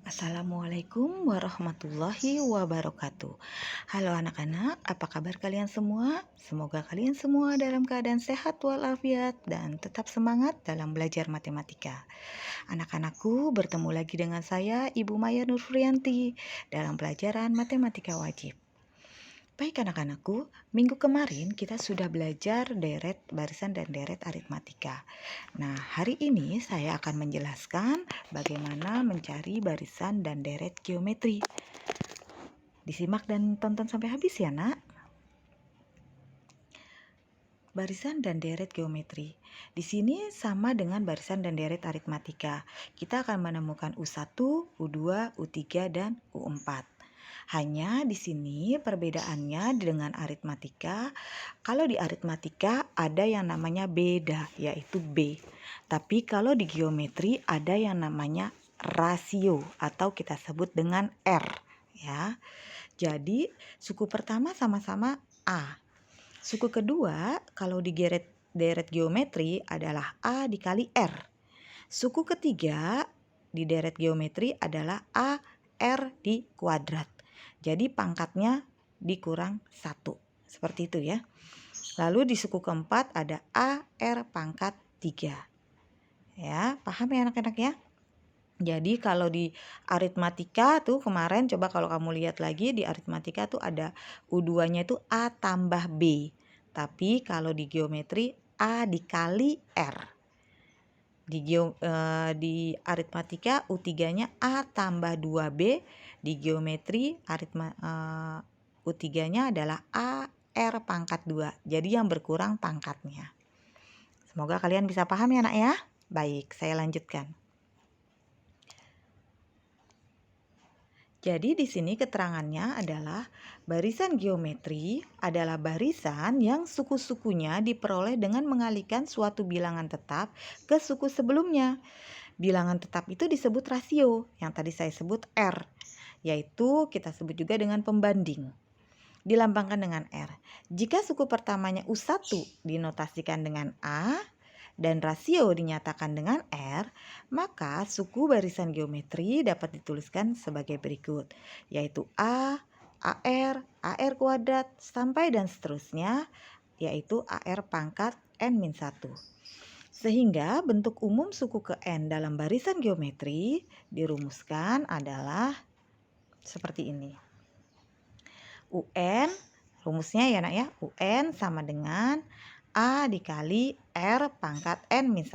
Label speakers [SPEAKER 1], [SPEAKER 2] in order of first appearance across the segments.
[SPEAKER 1] Assalamualaikum warahmatullahi wabarakatuh. Halo anak-anak, apa kabar kalian semua? Semoga kalian semua dalam keadaan sehat walafiat dan tetap semangat dalam belajar matematika. Anak-anakku, bertemu lagi dengan saya Ibu Maya Nurfrianti dalam pelajaran matematika wajib. Baik anak-anakku, minggu kemarin kita sudah belajar deret barisan dan deret aritmatika. Nah, hari ini saya akan menjelaskan bagaimana mencari barisan dan deret geometri. Disimak dan tonton sampai habis ya, Nak. Barisan dan deret geometri. Di sini sama dengan barisan dan deret aritmatika. Kita akan menemukan U1, U2, U3, dan U4. Hanya di sini perbedaannya dengan aritmatika. Kalau di aritmatika ada yang namanya beda, yaitu B. Tapi kalau di geometri ada yang namanya rasio atau kita sebut dengan R, ya. Jadi suku pertama sama-sama A. Suku kedua kalau di deret geometri adalah A dikali R. Suku ketiga di deret geometri adalah A R di kuadrat. Jadi pangkatnya dikurang 1. Seperti itu ya. Lalu di suku keempat ada A R pangkat 3. Ya, paham ya anak-anak ya? Jadi kalau di aritmatika tuh kemarin coba kalau kamu lihat lagi di aritmatika tuh ada U2-nya itu A tambah B. Tapi kalau di geometri A dikali R. Di aritmatika U3-nya A tambah 2B, di geometri U3-nya adalah A R pangkat 2. Jadi yang berkurang pangkatnya. Semoga kalian bisa paham ya, Nak ya. Baik, saya lanjutkan. Jadi di sini keterangannya adalah barisan geometri adalah barisan yang suku-sukunya diperoleh dengan mengalihkan suatu bilangan tetap ke suku sebelumnya. Bilangan tetap itu disebut rasio, yang tadi saya sebut R, yaitu kita sebut juga dengan pembanding. Dilambangkan dengan R. Jika suku pertamanya U1 dinotasikan dengan A, dan rasio dinyatakan dengan R, maka suku barisan geometri dapat dituliskan sebagai berikut, yaitu A, AR, AR kuadrat, sampai dan seterusnya, yaitu AR pangkat N-1. Sehingga bentuk umum suku ke N dalam barisan geometri dirumuskan adalah seperti ini. UN, rumusnya ya nak ya, UN sama dengan A dikali R pangkat N-1.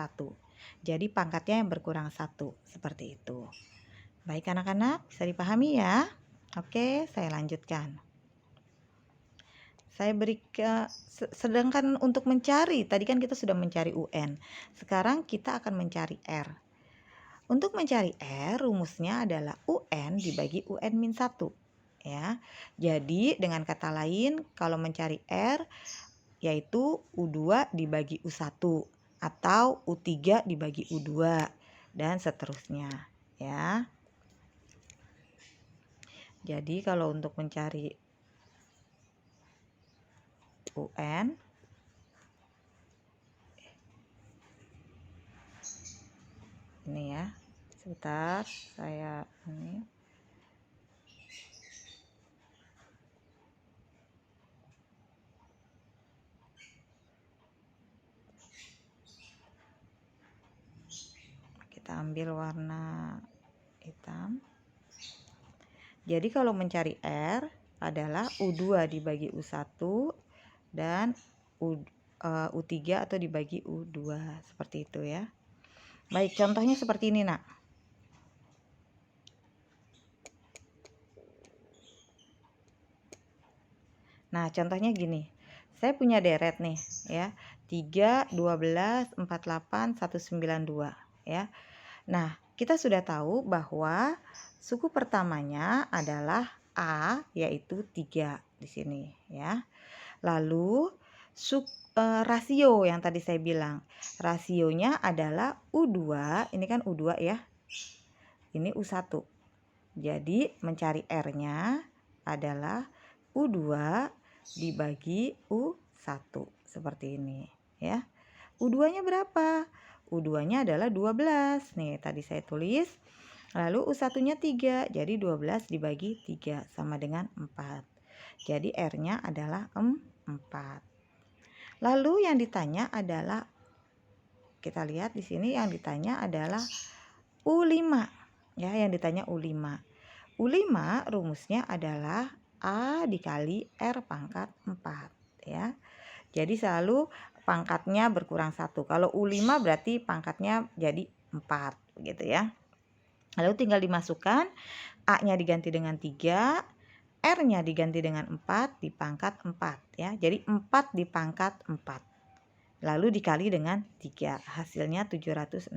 [SPEAKER 1] Jadi pangkatnya yang berkurang 1. Seperti itu. Baik anak-anak, bisa dipahami ya? Oke, saya lanjutkan. Saya sedangkan untuk mencari, tadi kan kita sudah mencari UN. Sekarang kita akan mencari R. Untuk mencari R, rumusnya adalah UN dibagi UN-1. Ya. Jadi dengan kata lain, kalau mencari R yaitu U2 dibagi U1 atau U3 dibagi U2 dan seterusnya ya. Jadi kalau untuk mencari UN ini ya. Sebentar, saya ini kita ambil warna hitam. Jadi kalau mencari R adalah U2 dibagi U1 dan U3 atau dibagi U2 seperti itu ya. Baik, contohnya seperti ini nak. Nah, contohnya gini. Saya punya deret nih ya. 3, 12, 48, 192 ya. Nah, kita sudah tahu bahwa suku pertamanya adalah A yaitu 3 di sini ya. Lalu rasio yang tadi saya bilang. Rasionya adalah U2, ini kan U2 ya. Ini U1. Jadi mencari R-nya adalah U2 dibagi U1 seperti ini ya. U2-nya berapa? U2-nya adalah 12. Nih, tadi saya tulis Lalu U1-nya 3, jadi 12 dibagi 3 sama dengan 4. Jadi R-nya adalah 4. Lalu yang ditanya adalah, kita lihat di sini yang ditanya adalah U5. Ya, yang ditanya U5. U5 rumusnya adalah A dikali R pangkat 4. Ya. Jadi selalu pangkatnya berkurang 1. Kalau U5 berarti pangkatnya jadi 4. Gitu ya. Lalu tinggal dimasukkan, A-nya diganti dengan 3, R-nya diganti dengan 4 dipangkat 4 ya. Jadi 4 dipangkat 4. Lalu dikali dengan 3, hasilnya 768.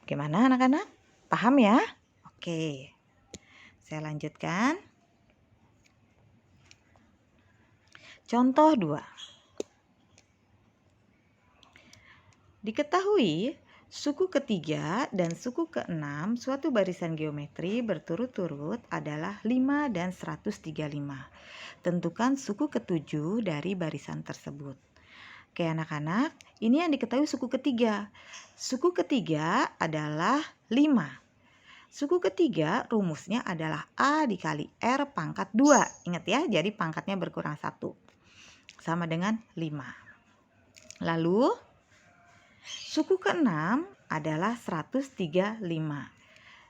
[SPEAKER 1] Bagaimana anak-anak? Paham ya? Oke. Saya lanjutkan. Contoh 2. Diketahui suku ketiga dan suku keenam suatu barisan geometri berturut-turut adalah 5 dan 135. Tentukan suku ketujuh dari barisan tersebut. Oke anak-anak, ini yang diketahui suku ketiga. Suku ketiga adalah 5. Suku ketiga rumusnya adalah A dikali R pangkat 2. Ingat ya, jadi pangkatnya berkurang 1. Sama dengan 5. Lalu suku keenam adalah 135.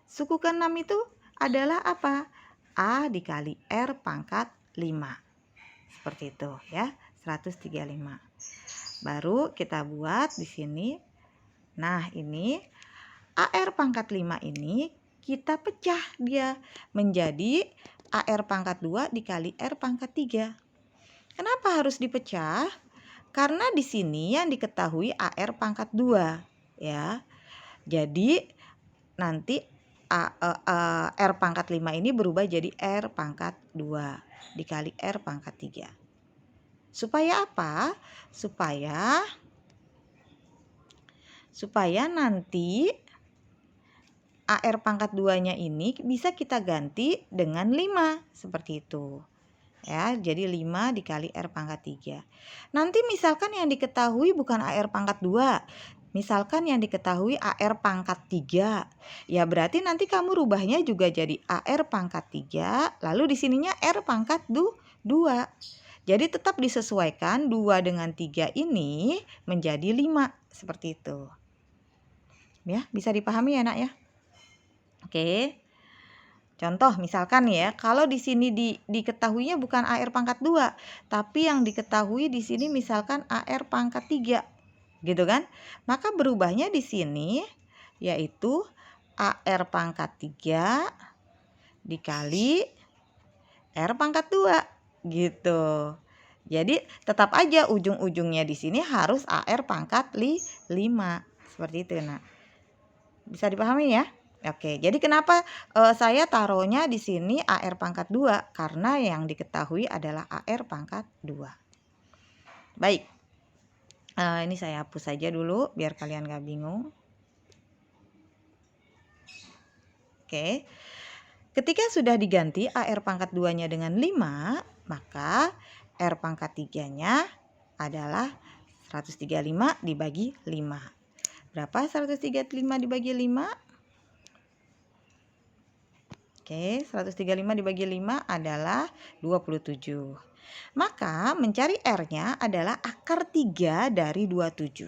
[SPEAKER 1] Suku keenam itu adalah apa? A dikali R pangkat 5. Seperti itu ya, 135. Baru kita buat di sini. Nah, ini AR pangkat 5 ini kita pecah dia menjadi AR pangkat 2 dikali R pangkat 3. Kenapa harus dipecah? Karena di sini yang diketahui AR pangkat 2 ya. Jadi nanti R pangkat 5 ini berubah jadi R pangkat 2 dikali R pangkat 3. Supaya apa? Supaya nanti AR pangkat 2-nya ini bisa kita ganti dengan 5 seperti itu. Ya, jadi 5 dikali R pangkat 3. Nanti misalkan yang diketahui bukan AR pangkat 2. Misalkan yang diketahui AR pangkat 3. Ya berarti nanti kamu rubahnya juga jadi AR pangkat 3. Lalu di sininya R pangkat 2. Jadi tetap disesuaikan 2 dengan 3 ini menjadi 5. Seperti itu. Ya, bisa dipahami ya nak ya? Oke. Contoh misalkan ya, kalau di sini diketahuinya bukan AR pangkat 2, tapi yang diketahui di sini misalkan AR pangkat 3. Gitu kan? Maka berubahnya di sini yaitu AR pangkat 3 dikali R pangkat 2 gitu. Jadi tetap aja ujung-ujungnya di sini harus AR pangkat 5. Seperti itu nah. Bisa dipahami ya? Oke, jadi kenapa saya taruhnya di sini AR pangkat 2? Karena yang diketahui adalah AR pangkat 2. Baik, ini saya hapus saja dulu biar kalian gak bingung. Oke, ketika sudah diganti AR pangkat 2-nya dengan 5, maka R pangkat 3-nya adalah 135 dibagi 5. Berapa 135 dibagi 5? Oke, 135 dibagi 5 adalah 27. Maka mencari R-nya adalah akar 3 dari 27.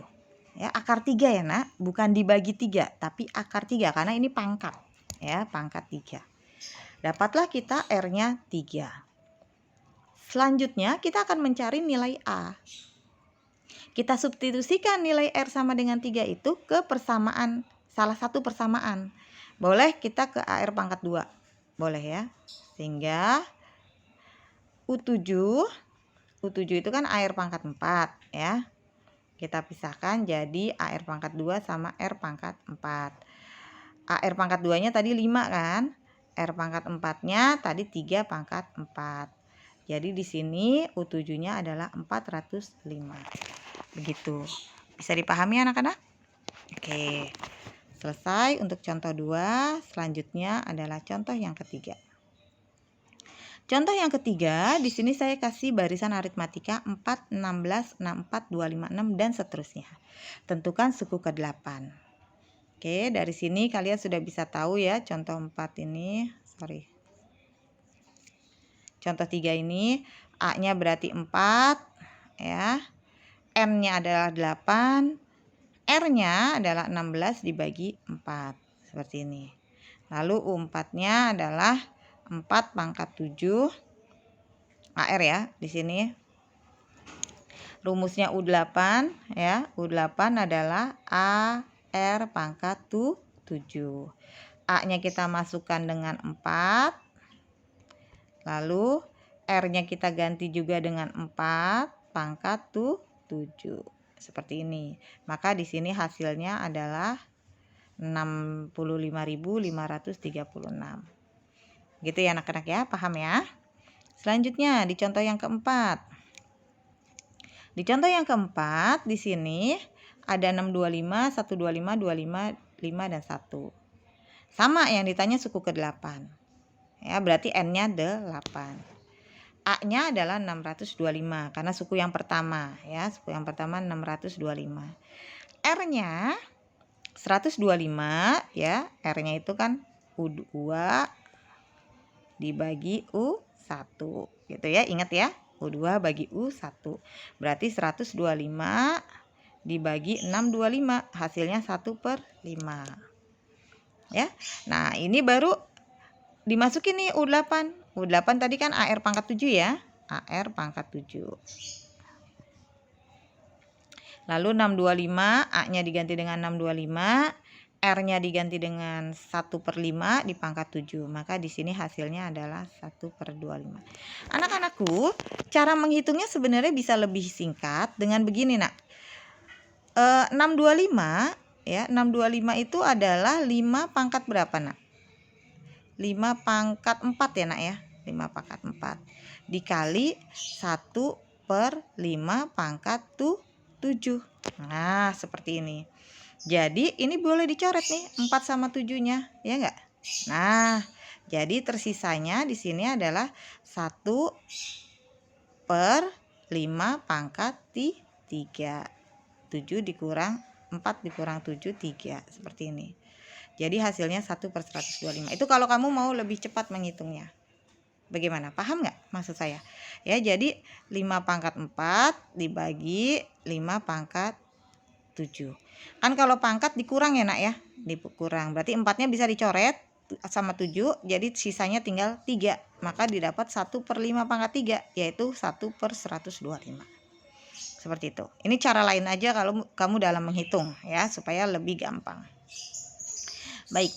[SPEAKER 1] Ya, akar 3 ya nak, bukan dibagi 3, tapi akar 3 karena ini pangkat. Ya, pangkat 3. Dapatlah kita R-nya 3. Selanjutnya kita akan mencari nilai A. Kita substitusikan nilai R sama dengan 3 itu ke persamaan, salah satu persamaan. Boleh kita ke AR pangkat 2. Boleh ya. Sehingga U7 itu kan AR pangkat 4 ya. Kita pisahkan jadi AR pangkat 2 sama R pangkat 4. AR pangkat 2-nya tadi 5 kan. R pangkat 4-nya tadi 3 pangkat 4. Jadi di sini U7-nya adalah 405. Begitu. Bisa dipahami anak-anak? Oke. Selesai untuk contoh 2. Selanjutnya adalah contoh yang ketiga. Contoh yang ketiga, di sini saya kasih barisan aritmatika 4, 16, 64, 256 dan seterusnya. Tentukan suku ke-8. Oke, dari sini kalian sudah bisa tahu ya contoh 4 ini. Contoh 3 ini A-nya berarti 4 ya. N-nya adalah 8, R-nya adalah 16 dibagi 4. Seperti ini. Lalu U4-nya adalah 4 pangkat 7. AR ya di sini. Rumusnya U8 ya. U8 adalah AR pangkat 7. A-nya kita masukkan dengan 4. Lalu R-nya kita ganti juga dengan 4 pangkat 7. Seperti ini. Maka di sini hasilnya adalah 65.536. Gitu ya anak-anak ya, paham ya? Selanjutnya di contoh yang keempat. Di contoh yang keempat di sini ada 625, 125, 25, 5 dan 1. Sama yang ditanya suku ke-8. Ya, berarti N-nya 8. A-nya adalah 625 karena suku yang pertama ya, suku yang pertama 625. R-nya 125 ya, R-nya itu kan U2 dibagi U1 gitu ya, ingat ya, U2 bagi U1 berarti 125 dibagi 625 hasilnya 1/5 ya. Nah ini baru dimasukin nih U8. U8 tadi kan AR pangkat 7 ya, AR pangkat 7. Lalu 625 A-nya diganti dengan 625, R-nya diganti dengan 1/5 di pangkat 7. Maka di sini hasilnya adalah 1/25. Anak-anakku, cara menghitungnya sebenarnya bisa lebih singkat dengan begini nak. 625 ya, 625 itu adalah 5 pangkat berapa nak? 5 pangkat 4 ya nak ya. 5 pangkat 4 dikali 1/5 pangkat 7. Nah seperti ini. Jadi ini boleh dicoret nih 4 sama 7-nya ya enggak? Nah jadi tersisanya di sini adalah 1/5 pangkat 3. 7 dikurang 4 dikurang 7 3 seperti ini. Jadi hasilnya 1/125. Itu kalau kamu mau lebih cepat menghitungnya. Bagaimana? Paham nggak maksud saya? Ya, jadi 5 pangkat 4 dibagi 5 pangkat 7. Kan kalau pangkat dikurang ya nak ya, dikurang. Berarti 4-nya bisa dicoret sama 7, jadi sisanya tinggal 3. Maka didapat 1/5 pangkat 3, yaitu 1/125. Seperti itu. Ini cara lain aja kalau kamu dalam menghitung ya, supaya lebih gampang. Baik,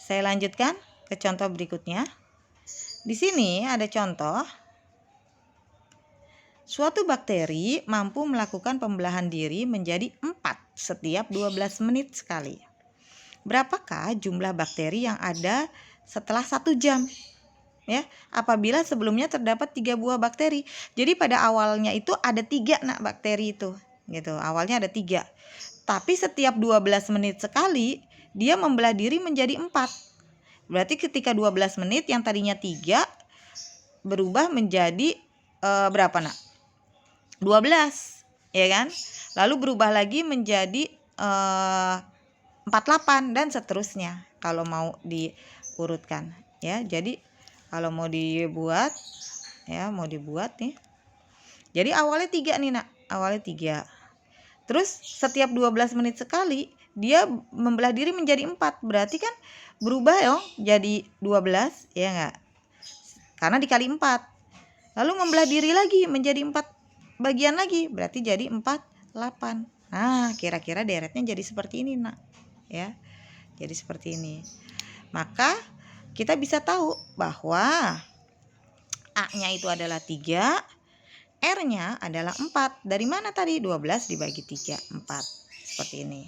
[SPEAKER 1] saya lanjutkan ke contoh berikutnya. Di sini ada contoh. Suatu bakteri mampu melakukan pembelahan diri menjadi 4 setiap 12 menit sekali. Berapakah jumlah bakteri yang ada setelah 1 jam? Ya, apabila sebelumnya terdapat 3 buah bakteri. Jadi pada awalnya itu ada 3 nak bakteri itu. Gitu. Awalnya ada 3. Tapi setiap 12 menit sekali dia membelah diri menjadi 4. Berarti ketika 12 menit yang tadinya 3 berubah menjadi berapa nak? 12 ya kan? Lalu berubah lagi menjadi 48 dan seterusnya kalau mau diurutkan ya. Jadi kalau mau dibuat ya, mau dibuat nih. Jadi awalnya 3 nih nak, awalnya 3. Terus setiap 12 menit sekali dia membelah diri menjadi 4. Berarti kan berubah dong jadi 12 ya enggak? Karena dikali 4. Lalu membelah diri lagi menjadi 4 bagian lagi, berarti jadi 48. Nah, kira-kira deretnya jadi seperti ini nak. Ya. Jadi seperti ini. Maka kita bisa tahu bahwa A-nya itu adalah 3, R-nya adalah 4. Dari mana tadi? 12 dibagi 3, 4. Seperti ini.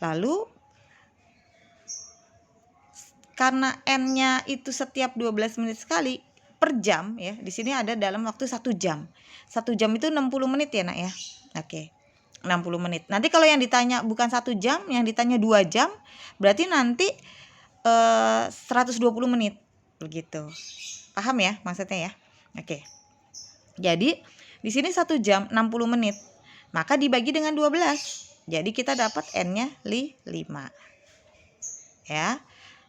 [SPEAKER 1] Lalu karena N-nya itu setiap 12 menit sekali per jam ya. Di sini ada dalam waktu 1 jam. 1 jam itu 60 menit ya nak ya. Oke. 60 menit. Nanti kalau yang ditanya bukan 1 jam, yang ditanya 2 jam, berarti nanti 120 menit begitu. Paham ya maksudnya ya? Oke. Jadi di sini 1 jam 60 menit. Maka dibagi dengan 12. Jadi kita dapat N-nya 5. Ya.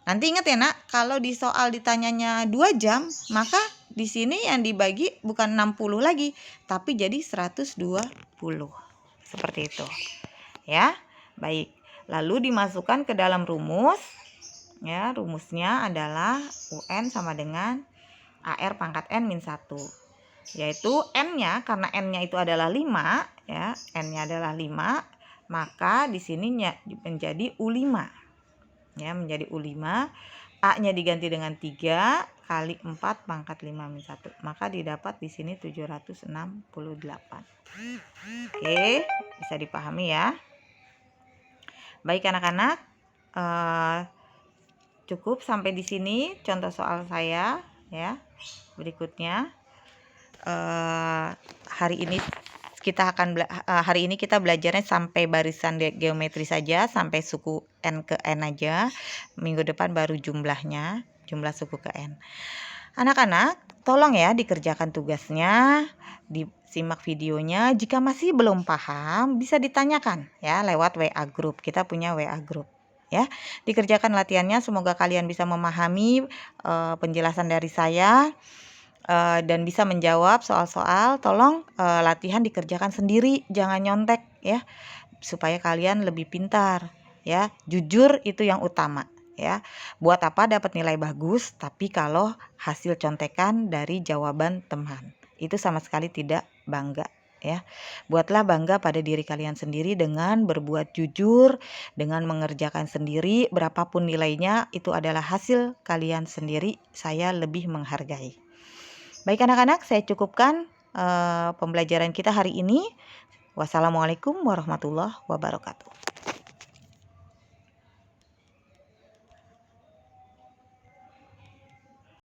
[SPEAKER 1] Nanti ingat ya nak, kalau di soal ditanyanya 2 jam, maka di sini yang dibagi bukan 60 lagi, tapi jadi 120. Seperti itu. Ya. Baik. Lalu dimasukkan ke dalam rumus. Ya, rumusnya adalah UN sama dengan AR pangkat N min 1. Yaitu N-nya, karena N-nya itu adalah 5, ya, N-nya adalah 5, maka di sininya menjadi U5. Ya, menjadi U5. A-nya diganti dengan 3 kali 4 pangkat 5 min 1. Maka didapat di sini 768. Oke, bisa dipahami ya. Baik anak-anak, cukup sampai di sini contoh soal saya ya. Berikutnya hari ini kita belajarnya sampai barisan geometri saja, sampai suku N ke N aja. Minggu depan baru jumlah suku ke N. Anak-anak, tolong ya dikerjakan tugasnya, disimak videonya. Jika masih belum paham, bisa ditanyakan ya lewat WA group. Kita punya WA group. Ya, dikerjakan latihannya, semoga kalian bisa memahami penjelasan dari saya dan bisa menjawab soal-soal. Tolong latihan dikerjakan sendiri, jangan nyontek ya, supaya kalian lebih pintar ya. Jujur itu yang utama ya. Buat apa dapat nilai bagus tapi kalau hasil contekan dari jawaban teman, itu sama sekali tidak bangga ya. Buatlah bangga pada diri kalian sendiri dengan berbuat jujur, dengan mengerjakan sendiri. Berapapun nilainya, itu adalah hasil kalian sendiri. Saya lebih menghargai. Baik anak-anak, saya cukupkan pembelajaran kita hari ini. Wassalamualaikum warahmatullahi wabarakatuh.